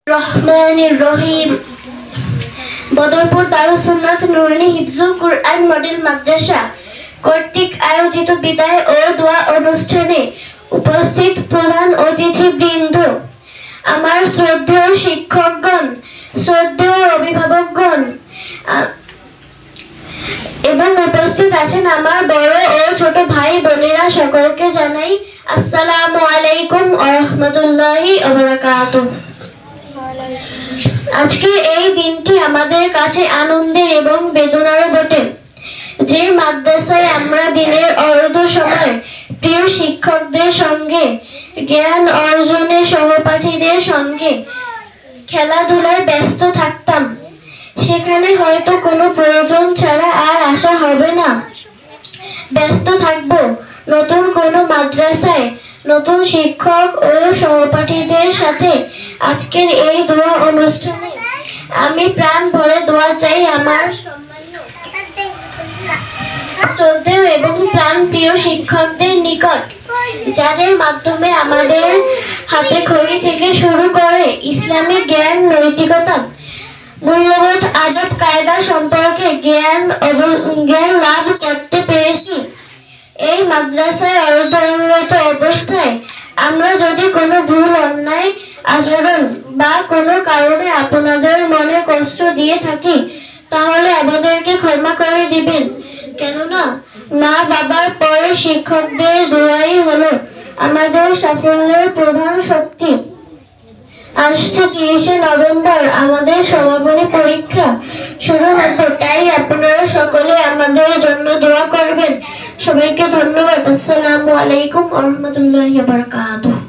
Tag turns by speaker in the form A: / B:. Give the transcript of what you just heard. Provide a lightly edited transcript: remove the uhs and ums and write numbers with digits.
A: রহমানির রহিম। বদরপুর দারুস সুন্নাত নুরানী হিফজুল কুরআন মডেল মাদ্রাসা কর্তৃক আয়োজিত বিদায় ও দোয়া অনুষ্ঠানে উপস্থিত প্রধান অতিথিবৃন্দ, আমার শ্রদ্ধেয় শিক্ষকগণ, শ্রদ্ধেয় অভিভাবকগণ এবং উপস্থিত আছেন আমার বড় ও ছোট ভাই বোনেরা, সকলকে জানাই আসসালামু আলাইকুম ওয়া রাহমাতুল্লাহি ওয়া বারাকাতুহু। আজকের এই দিনটি আমাদের কাছে আনন্দের এবং বেদনারও বটে। যে মাদ্রাসায় আমরা দিনের অর্ধ সময় প্রিয় শিক্ষকদের সঙ্গে, জ্ঞান অর্জনে সহপাঠীদের সঙ্গে খেলাধুলায় ব্যস্ত থাকতাম, সেখানে হয়তো কোনো প্রয়োজন ছাড়া আর আসা হবে না। ব্যস্ত থাকবো নতুন কোনো মাদ্রাসায়, নতুন শিক্ষক ও সহপাঠীদের সাথে। আজকের এই দোয়া অনুষ্ঠানে আমি প্রাণ ভরে দোয়া চাই আমার শ্রদ্ধেয় এবং প্রাণ প্রিয় শিক্ষকদের নিকট, যাদের মাধ্যমে আমাদের হাতে খড়ি থেকে শুরু করে ইসলামিক জ্ঞান, নৈতিকতা, মূল্যবোধ, আদব কায়দা সম্পর্কে জ্ঞান লাভ করতে পেরেছি। এই মাদ্রাসায় অধ্যয়নরত অবস্থায় আমরা যদি কোনো ভুল, অন্যায় আচরণ বা কোনো কারণে আপনাদের মনে কষ্ট দিয়ে থাকি, তাহলে আমাদেরকে ক্ষমা করে দিবেন। কেননা মা বাবার পরে শিক্ষকদের দোয়াই হলো আমাদের সাফল্যের প্রধান শক্তি। আসছে 30শে নভেম্বর আমাদের সমাপনী পরীক্ষা শুরু হচ্ছে, তাই আপনারা সকলে আমাদের জন্য দোয়া করবেন। সবাইকে ধন্যবাদ। আসসালামু আলাইকুম ওয়া রাহমাতুল্লাহি ওয়া বারাকাতুহু।